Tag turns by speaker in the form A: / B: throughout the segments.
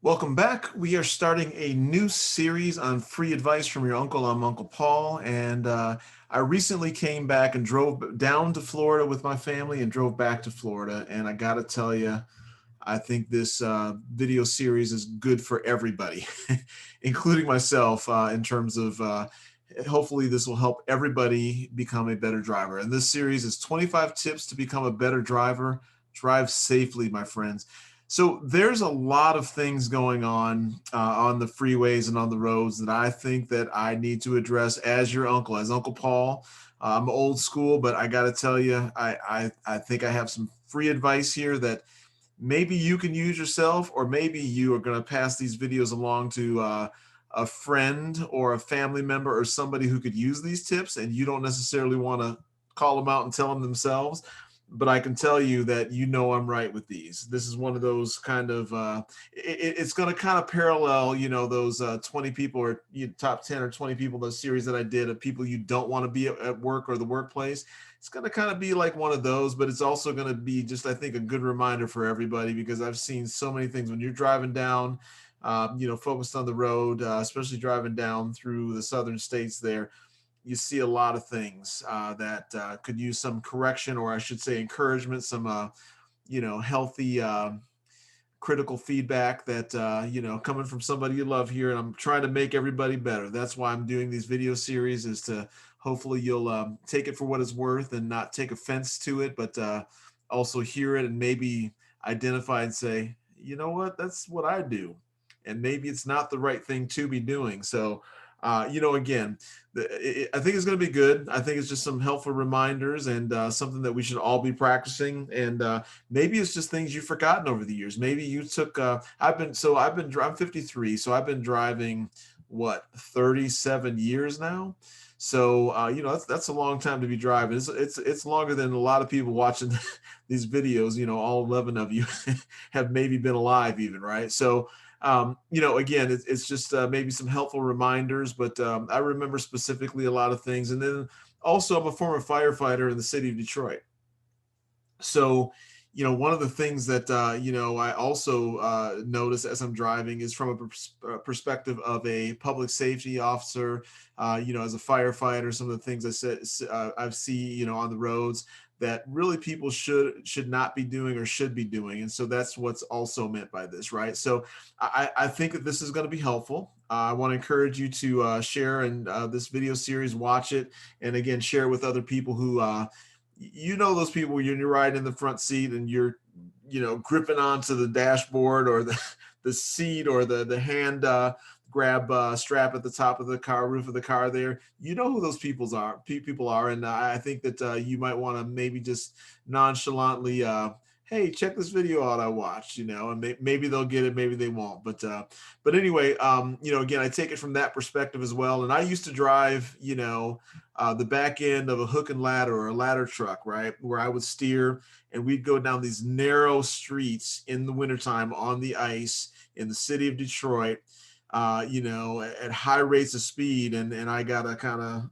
A: Welcome back. We are starting a new series on free advice from your uncle. I'm Uncle Paul, and I recently came back and drove down to Florida with my family and drove back to Florida. And I got to tell you, I think this video series is good for everybody, including myself, in terms of hopefully this will help everybody become a better driver. And this series is 25 tips to become a better driver. Drive safely, my friends. So there's a lot of things going on the freeways and on the roads that I think that I need to address as your uncle, as Uncle Paul. I'm old school, but I got to tell you, I think I have some free advice here that maybe you can use yourself, or maybe you are going to pass these videos along to a friend or a family member or somebody who could use these tips, and you don't necessarily want to call them out and tell them themselves. But I can tell you that I'm right with these. This is one of those kind of it's going to kind of parallel, those 20 people or top 10 or 20 people, the series that I did of people you don't want to be at work or the workplace. It's going to kind of be like one of those, but it's also going to be just, I think, a good reminder for everybody, because I've seen so many things when you're driving down, focused on the road, especially driving down through the southern states there. You see a lot of things that could use some correction, or I should say encouragement, some healthy critical feedback that coming from somebody you love here. And I'm trying to make everybody better. That's why I'm doing these video series, is to hopefully you'll take it for what it's worth and not take offense to it, but also hear it and maybe identify and say, you know what, that's what I do, and maybe it's not the right thing to be doing. So again, I think it's going to be good. I think it's just some helpful reminders, and something that we should all be practicing. And maybe it's just things you've forgotten over the years. Maybe you took. I'm 53, so I've been driving, what, 37 years now. So that's a long time to be driving. It's longer than a lot of people watching these videos. All 11 of you have maybe been alive even, right? So again, it's just maybe some helpful reminders, but I remember specifically a lot of things. And then also, I'm a former firefighter in the city of Detroit. So, one of the things that, I also notice as I'm driving is from a perspective of a public safety officer, as a firefighter, some of the things I've seen, on the roads that really people should not be doing or should be doing. And so that's what's also meant by this, right? So I think that this is going to be helpful. I want to encourage you to share in this video series, watch it, and again, share with other people who, those people when you're riding in the front seat and you're, gripping onto the dashboard or the seat or the hand grab strap at the top of the car roof of the car there. You know who those people are. And I think that you might want to maybe just nonchalantly, hey, check this video out I watched, and maybe they'll get it, maybe they won't. But anyway, again, I take it from that perspective as well. And I used to drive, the back end of a hook and ladder or a ladder truck, right? Where I would steer, and we'd go down these narrow streets in the wintertime on the ice in the city of Detroit, at high rates of speed. And I got to kind of,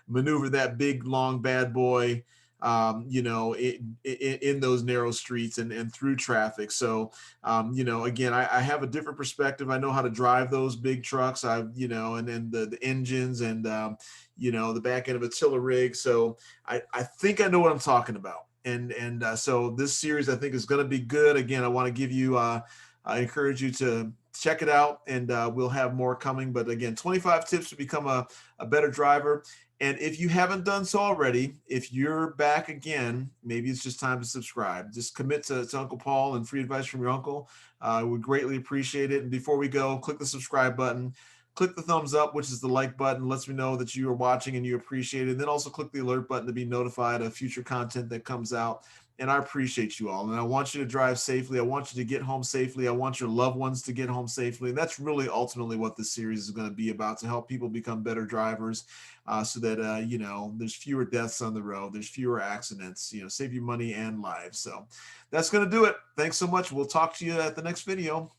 A: maneuver that big, long, bad boy, in those narrow streets and through traffic. So, again, I have a different perspective. I know how to drive those big trucks. And then the engines and, the back end of a tiller rig. So I think I know what I'm talking about. And so this series, I think, is going to be good. Again, I want to give you, I encourage you to check it out, and we'll have more coming. But again, 25 tips to become a better driver. And if you haven't done so already, if you're back again, maybe it's just time to subscribe. Just commit to Uncle Paul and free advice from your uncle. I would greatly appreciate it. And before we go, click the subscribe button. Click the thumbs up, which is the like button, lets me know that you are watching and you appreciate it. And then also click the alert button to be notified of future content that comes out. And I appreciate you all. And I want you to drive safely. I want you to get home safely. I want your loved ones to get home safely. And that's really ultimately what this series is going to be about, to help people become better drivers, so that, there's fewer deaths on the road. There's fewer accidents, save you money and lives. So that's going to do it. Thanks so much. We'll talk to you at the next video.